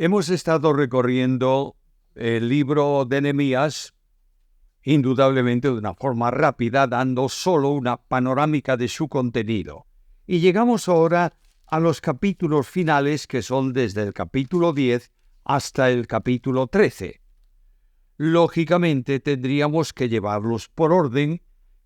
Hemos estado recorriendo el libro de Nehemías, indudablemente de una forma rápida, dando solo una panorámica de su contenido. Y llegamos ahora a los capítulos finales, que son desde el capítulo 10 hasta el capítulo 13. Lógicamente tendríamos que llevarlos por orden,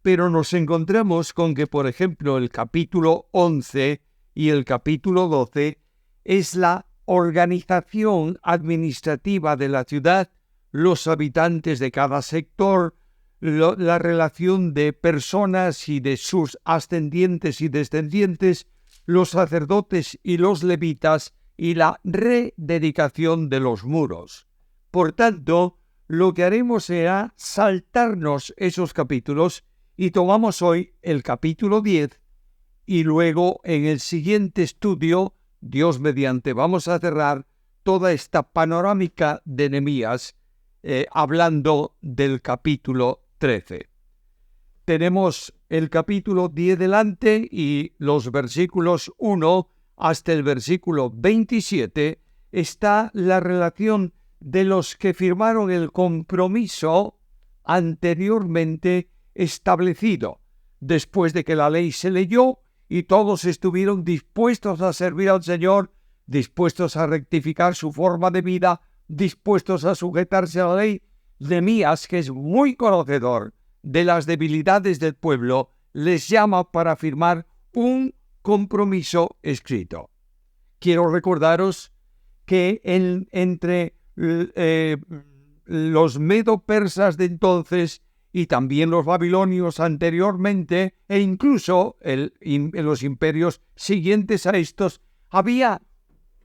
pero nos encontramos con que, por ejemplo, el capítulo 11 y el capítulo 12 es la organización administrativa de la ciudad, los habitantes de cada sector, la relación de personas y de sus ascendientes y descendientes, los sacerdotes y los levitas, y la rededicación de los muros. Por tanto, lo que haremos será saltarnos esos capítulos y tomamos hoy el capítulo 10 y luego en el siguiente estudio, Dios mediante, vamos a cerrar toda esta panorámica de Nehemías hablando del capítulo 13. Tenemos el capítulo 10 delante y los versículos 1 hasta el versículo 27 está la relación de los que firmaron el compromiso anteriormente establecido, después de que la ley se leyó y todos estuvieron dispuestos a servir al Señor, dispuestos a rectificar su forma de vida, dispuestos a sujetarse a la ley. Nehemías, que es muy conocedor de las debilidades del pueblo, les llama para firmar un compromiso escrito. Quiero recordaros que entre los medo-persas de entonces y también los babilonios anteriormente, e incluso en los imperios siguientes a estos, había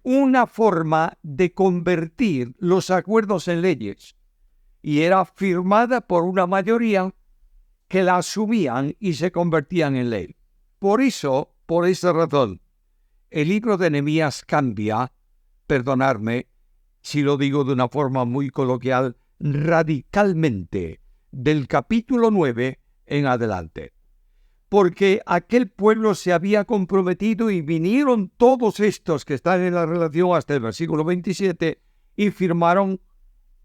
una forma de convertir los acuerdos en leyes, y era firmada por una mayoría que la asumían y se convertían en ley. Por esa razón, el libro de Nehemías cambia, perdonadme si lo digo de una forma muy coloquial, radicalmente del capítulo 9 en adelante. Porque aquel pueblo se había comprometido y vinieron todos estos que están en la relación hasta el versículo 27 y firmaron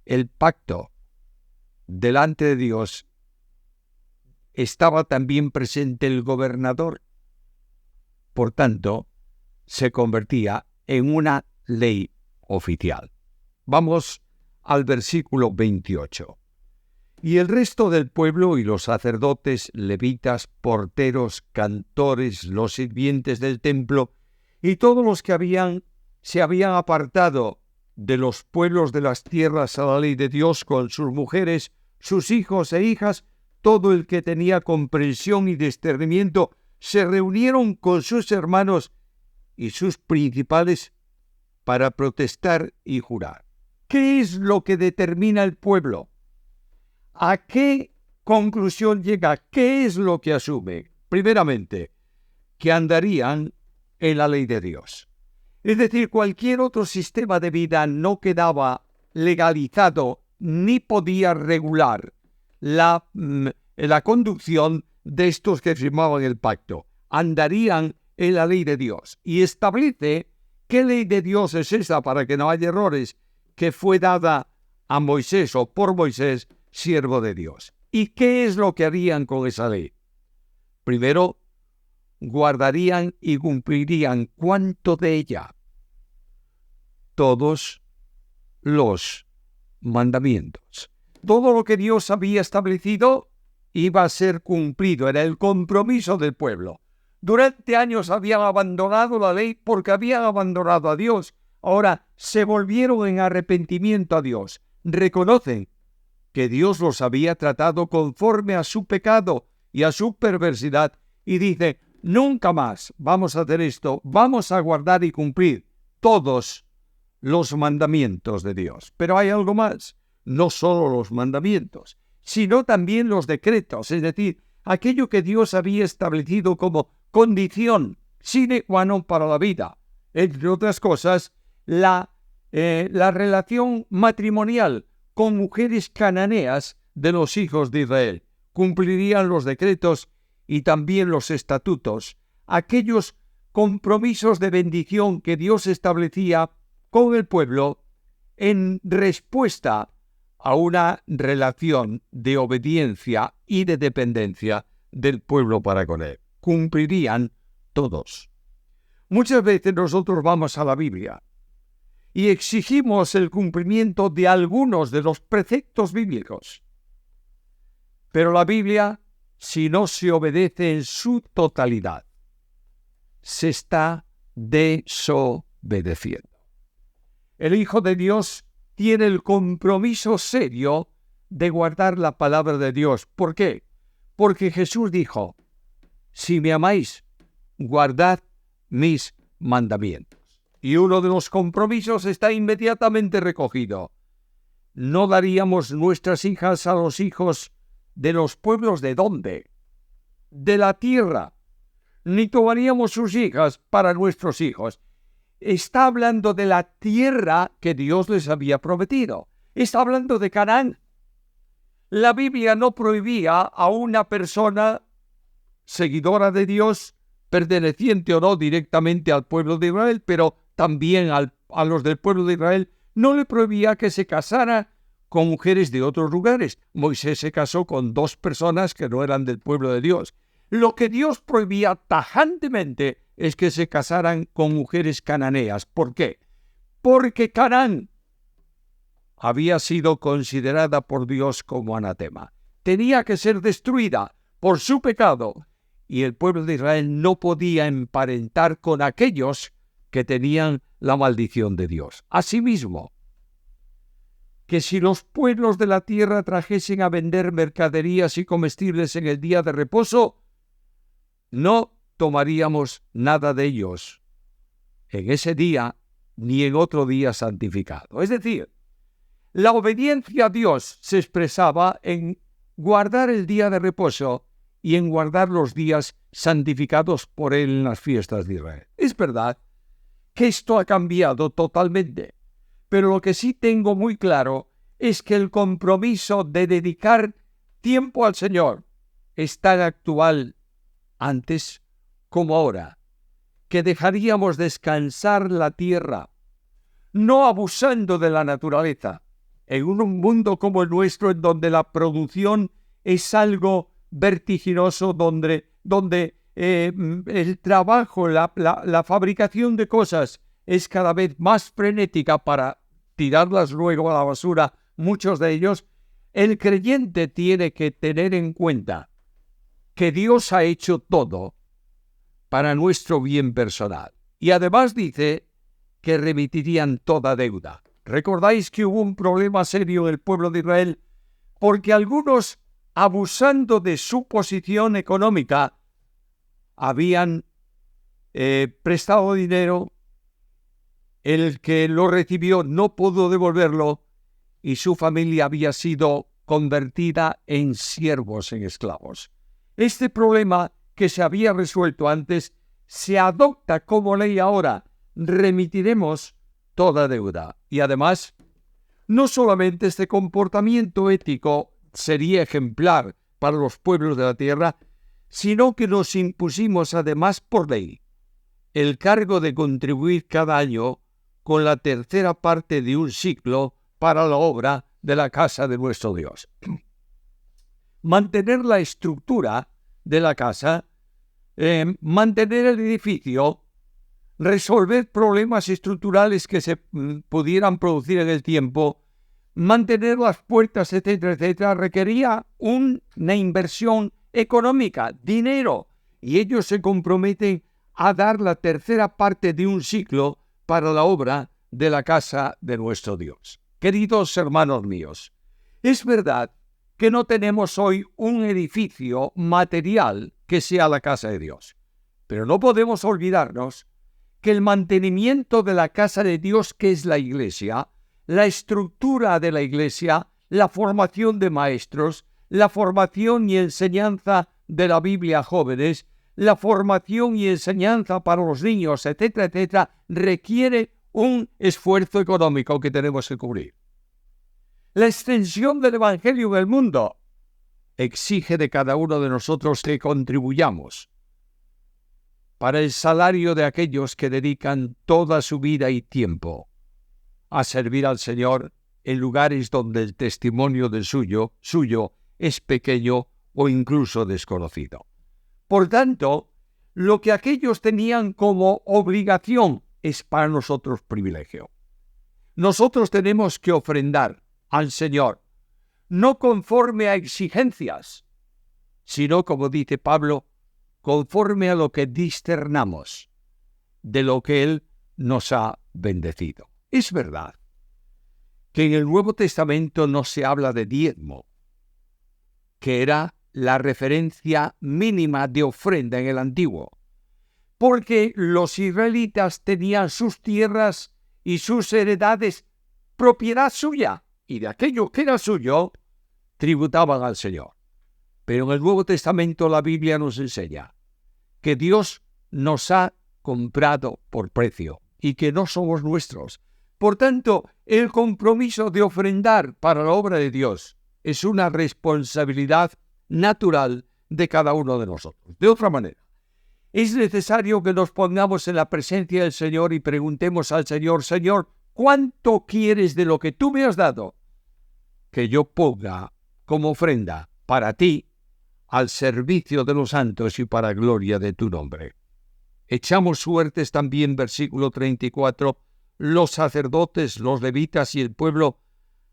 el pacto delante de Dios. Estaba también presente el gobernador. Por tanto, se convertía en una ley oficial. Vamos al versículo 28. Y el resto del pueblo y los sacerdotes, levitas, porteros, cantores, los sirvientes del templo y todos los que se habían apartado de los pueblos de las tierras a la ley de Dios con sus mujeres, sus hijos e hijas, todo el que tenía comprensión y discernimiento, se reunieron con sus hermanos y sus principales para protestar y jurar. ¿Qué es lo que determina el pueblo? ¿A qué conclusión llega? ¿Qué es lo que asume? Primeramente, que andarían en la ley de Dios. Es decir, cualquier otro sistema de vida no quedaba legalizado ni podía regular la conducción de estos que firmaban el pacto. Andarían en la ley de Dios. Y establece qué ley de Dios es esa para que no haya errores, que fue dada a Moisés o por Moisés, siervo de Dios. ¿Y qué es lo que harían con esa ley? Primero, guardarían y cumplirían ¿cuánto de ella? Todos los mandamientos. Todo lo que Dios había establecido iba a ser cumplido, era el compromiso del pueblo. Durante años habían abandonado la ley porque habían abandonado a Dios. Ahora se volvieron en arrepentimiento a Dios. Reconocen que Dios los había tratado conforme a su pecado y a su perversidad, y dice, nunca más vamos a hacer esto, vamos a guardar y cumplir todos los mandamientos de Dios. Pero hay algo más, no solo los mandamientos, sino también los decretos, es decir, aquello que Dios había establecido como condición sine qua non para la vida. Entre otras cosas, la relación matrimonial con mujeres cananeas de los hijos de Israel. Cumplirían los decretos y también los estatutos, aquellos compromisos de bendición que Dios establecía con el pueblo en respuesta a una relación de obediencia y de dependencia del pueblo para con él. Cumplirían todos. Muchas veces nosotros vamos a la Biblia y exigimos el cumplimiento de algunos de los preceptos bíblicos. Pero la Biblia, si no se obedece en su totalidad, se está desobedeciendo. El Hijo de Dios tiene el compromiso serio de guardar la palabra de Dios. ¿Por qué? Porque Jesús dijo, si me amáis, guardad mis mandamientos. Y uno de los compromisos está inmediatamente recogido. No daríamos nuestras hijas a los hijos de los pueblos ¿de dónde? De la tierra. Ni tomaríamos sus hijas para nuestros hijos. Está hablando de la tierra que Dios les había prometido. Está hablando de Canaán. La Biblia no prohibía a una persona seguidora de Dios, perteneciente o no directamente al pueblo de Israel, pero también a los del pueblo de Israel, no le prohibía que se casara con mujeres de otros lugares. Moisés se casó con 2 personas que no eran del pueblo de Dios. Lo que Dios prohibía tajantemente es que se casaran con mujeres cananeas. ¿Por qué? Porque Canaán había sido considerada por Dios como anatema. Tenía que ser destruida por su pecado, y el pueblo de Israel no podía emparentar con aquellos que tenían la maldición de Dios. Asimismo, que si los pueblos de la tierra trajesen a vender mercaderías y comestibles en el día de reposo, no tomaríamos nada de ellos en ese día ni en otro día santificado. Es decir, la obediencia a Dios se expresaba en guardar el día de reposo y en guardar los días santificados por Él en las fiestas de Israel. Es verdad que esto ha cambiado totalmente, pero lo que sí tengo muy claro es que el compromiso de dedicar tiempo al Señor es tan actual antes como ahora, que dejaríamos descansar la tierra, no abusando de la naturaleza, en un mundo como el nuestro, en donde la producción es algo vertiginoso, donde el trabajo, la fabricación de cosas es cada vez más frenética para tirarlas luego a la basura, muchos de ellos. El creyente tiene que tener en cuenta que Dios ha hecho todo para nuestro bien personal. Y además dice que remitirían toda deuda. ¿Recordáis que hubo un problema serio en el pueblo de Israel? Porque algunos, abusando de su posición económica, habían prestado dinero, el que lo recibió no pudo devolverlo y su familia había sido convertida en siervos, en esclavos. Este problema que se había resuelto antes se adopta como ley ahora. Remitiremos toda deuda. Y además, no solamente este comportamiento ético sería ejemplar para los pueblos de la tierra, sino que nos impusimos además por ley el cargo de contribuir cada año con la tercera parte de un ciclo para la obra de la casa de nuestro Dios. Mantener la estructura de la casa, mantener el edificio, resolver problemas estructurales que se pudieran producir en el tiempo, mantener las puertas, etcétera, etcétera, requería una inversión económica, dinero, y ellos se comprometen a dar la tercera parte de un ciclo para la obra de la casa de nuestro Dios. Queridos hermanos míos, es verdad que no tenemos hoy un edificio material que sea la casa de Dios, pero no podemos olvidarnos que el mantenimiento de la casa de Dios, que es la iglesia, la estructura de la iglesia, la formación de maestros, la formación y enseñanza de la Biblia a jóvenes, la formación y enseñanza para los niños, etcétera, etcétera, requiere un esfuerzo económico que tenemos que cubrir. La extensión del Evangelio en el mundo exige de cada uno de nosotros que contribuyamos para el salario de aquellos que dedican toda su vida y tiempo a servir al Señor en lugares donde el testimonio del suyo es pequeño o incluso desconocido. Por tanto, lo que aquellos tenían como obligación es para nosotros privilegio. Nosotros tenemos que ofrendar al Señor, no conforme a exigencias, sino, como dice Pablo, conforme a lo que discernamos de lo que Él nos ha bendecido. Es verdad que en el Nuevo Testamento no se habla de diezmo, que era la referencia mínima de ofrenda en el Antiguo, porque los israelitas tenían sus tierras y sus heredades propiedad suya, y de aquello que era suyo, tributaban al Señor. Pero en el Nuevo Testamento la Biblia nos enseña que Dios nos ha comprado por precio y que no somos nuestros. Por tanto, el compromiso de ofrendar para la obra de Dios es una responsabilidad natural de cada uno de nosotros. De otra manera, es necesario que nos pongamos en la presencia del Señor y preguntemos al Señor: Señor, ¿cuánto quieres de lo que tú me has dado que yo ponga como ofrenda para ti, al servicio de los santos y para gloria de tu nombre? Echamos suertes también, versículo 34, los sacerdotes, los levitas y el pueblo,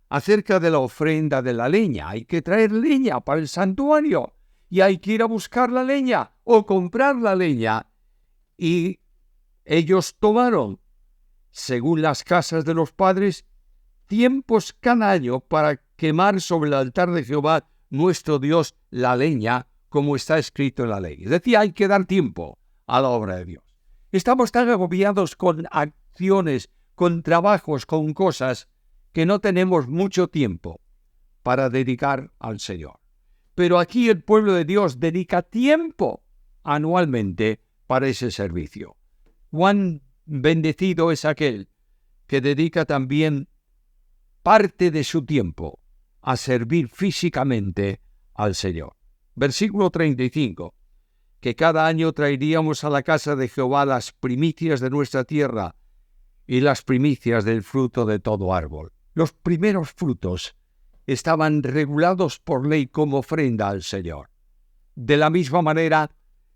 acerca de la ofrenda de la leña. Hay que traer leña para el santuario y hay que ir a buscar la leña o comprar la leña. Y ellos tomaron, según las casas de los padres, tiempos cada año para quemar sobre el altar de Jehová nuestro Dios la leña, como está escrito en la ley. Es decir, hay que dar tiempo a la obra de Dios. Estamos tan agobiados con acciones, con trabajos, con cosas, que no tenemos mucho tiempo para dedicar al Señor. Pero aquí el pueblo de Dios dedica tiempo anualmente para ese servicio. Cuán bendecido es aquel que dedica también parte de su tiempo a servir físicamente al Señor. Versículo 35. Que cada año traeríamos a la casa de Jehová las primicias de nuestra tierra y las primicias del fruto de todo árbol. Los primeros frutos estaban regulados por ley como ofrenda al Señor. De la misma manera,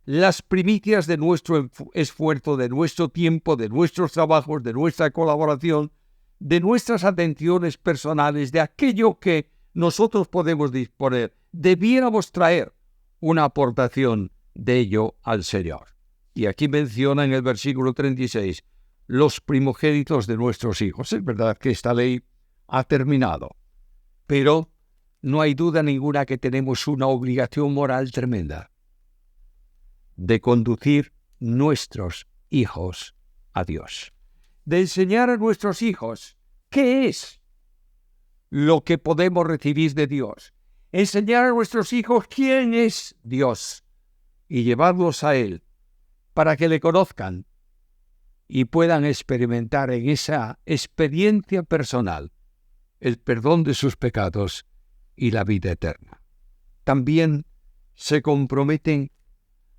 las primicias de nuestro esfuerzo, de nuestro tiempo, de nuestros trabajos, de nuestra colaboración, de nuestras atenciones personales, de aquello que nosotros podemos disponer, debiéramos traer una aportación de ello al Señor. Y aquí menciona en el versículo 36 los primogénitos de nuestros hijos. Es verdad que esta ley ha terminado, pero no hay duda ninguna que tenemos una obligación moral tremenda de conducir nuestros hijos a Dios, de enseñar a nuestros hijos qué es lo que podemos recibir de Dios, enseñar a nuestros hijos quién es Dios y llevarlos a Él para que le conozcan y puedan experimentar en esa experiencia personal el perdón de sus pecados y la vida eterna. También se comprometen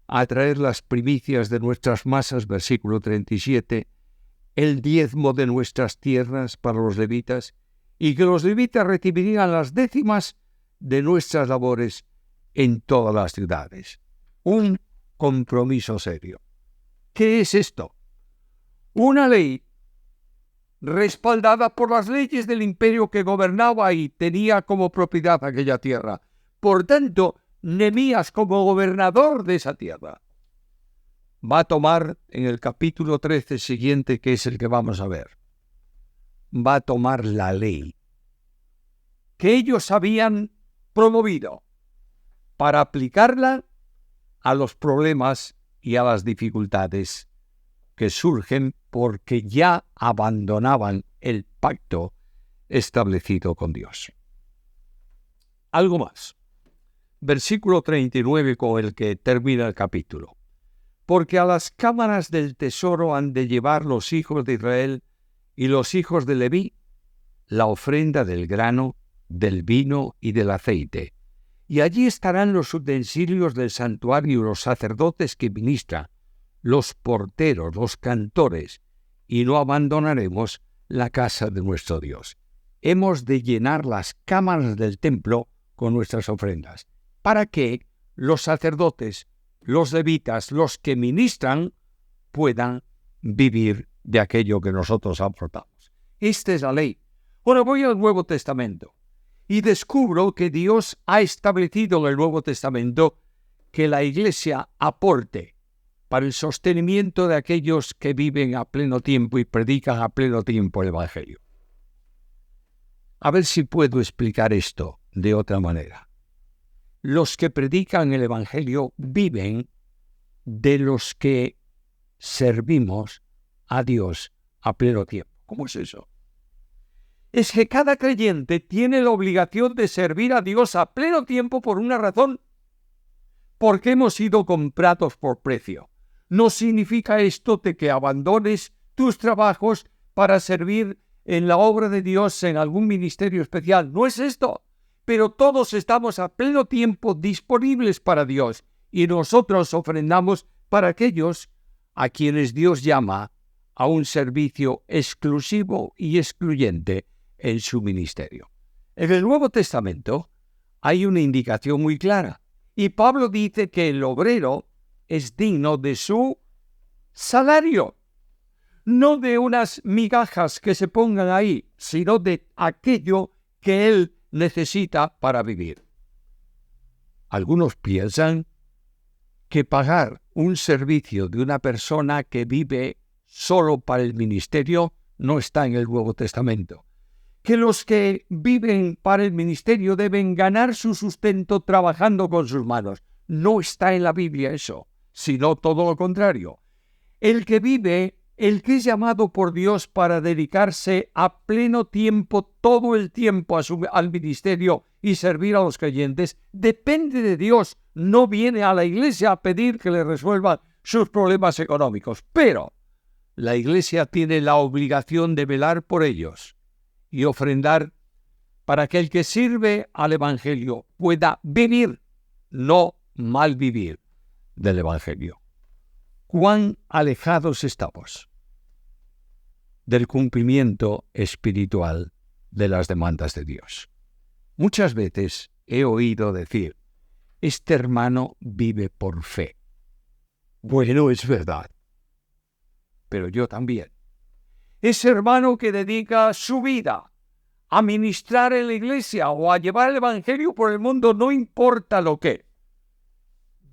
a traer las primicias de nuestras masas, versículo 37, el diezmo de nuestras tierras para los levitas, y que los levitas recibirían las décimas de nuestras labores en todas las ciudades. Un compromiso serio. ¿Qué es esto? Una ley respaldada por las leyes del imperio que gobernaba y tenía como propiedad aquella tierra. Por tanto, Nehemías, como gobernador de esa tierra, va a tomar en el capítulo 13 siguiente, que es el que vamos a ver, va a tomar la ley que ellos habían promovido para aplicarla a los problemas y a las dificultades que surgen porque ya abandonaban el pacto establecido con Dios. Algo más. Versículo 39 con el que termina el capítulo. Porque a las cámaras del tesoro han de llevar los hijos de Israel y los hijos de Leví la ofrenda del grano, del vino y del aceite. Y allí estarán los utensilios del santuario y los sacerdotes que ministran, los porteros, los cantores, y no abandonaremos la casa de nuestro Dios. Hemos de llenar las cámaras del templo con nuestras ofrendas, para que los sacerdotes, los levitas, los que ministran, puedan vivir de aquello que nosotros aportamos. Esta es la ley. Ahora voy al Nuevo Testamento y descubro que Dios ha establecido en el Nuevo Testamento que la Iglesia aporte para el sostenimiento de aquellos que viven a pleno tiempo y predican a pleno tiempo el Evangelio. A ver si puedo explicar esto de otra manera. Los que predican el Evangelio viven de los que servimos a Dios a pleno tiempo. ¿Cómo es eso? Es que cada creyente tiene la obligación de servir a Dios a pleno tiempo por una razón. Porque hemos sido comprados por precio. No significa esto de que abandones tus trabajos para servir en la obra de Dios en algún ministerio especial. No es esto. Pero todos estamos a pleno tiempo disponibles para Dios y nosotros ofrendamos para aquellos a quienes Dios llama a un servicio exclusivo y excluyente en su ministerio. En el Nuevo Testamento hay una indicación muy clara y Pablo dice que el obrero es digno de su salario, no de unas migajas que se pongan ahí, sino de aquello que él necesita para vivir. Algunos piensan que pagar un servicio de una persona que vive solo para el ministerio no está en el Nuevo Testamento. Que los que viven para el ministerio deben ganar su sustento trabajando con sus manos. No está en la Biblia eso, sino todo lo contrario. El que vive, el que es llamado por Dios para dedicarse a pleno tiempo, todo el tiempo al ministerio y servir a los creyentes, depende de Dios. No viene a la iglesia a pedir que le resuelvan sus problemas económicos. Pero la iglesia tiene la obligación de velar por ellos y ofrendar para que el que sirve al Evangelio pueda vivir, no malvivir del Evangelio. ¿Cuán alejados estamos del cumplimiento espiritual de las demandas de Dios? Muchas veces he oído decir, este hermano vive por fe. Bueno, es verdad, pero yo también. Ese hermano que dedica su vida a ministrar en la iglesia o a llevar el Evangelio por el mundo, no importa lo que.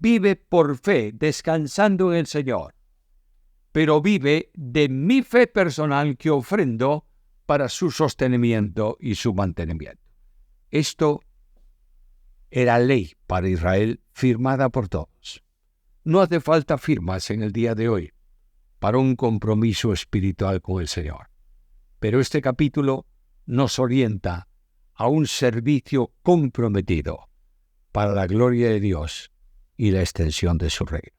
Vive por fe, descansando en el Señor. Pero vive de mi fe personal que ofrendo para su sostenimiento y su mantenimiento. Esto era ley para Israel firmada por todos. No hace falta firmas en el día de hoy para un compromiso espiritual con el Señor. Pero este capítulo nos orienta a un servicio comprometido para la gloria de Dios y la extensión de su reino.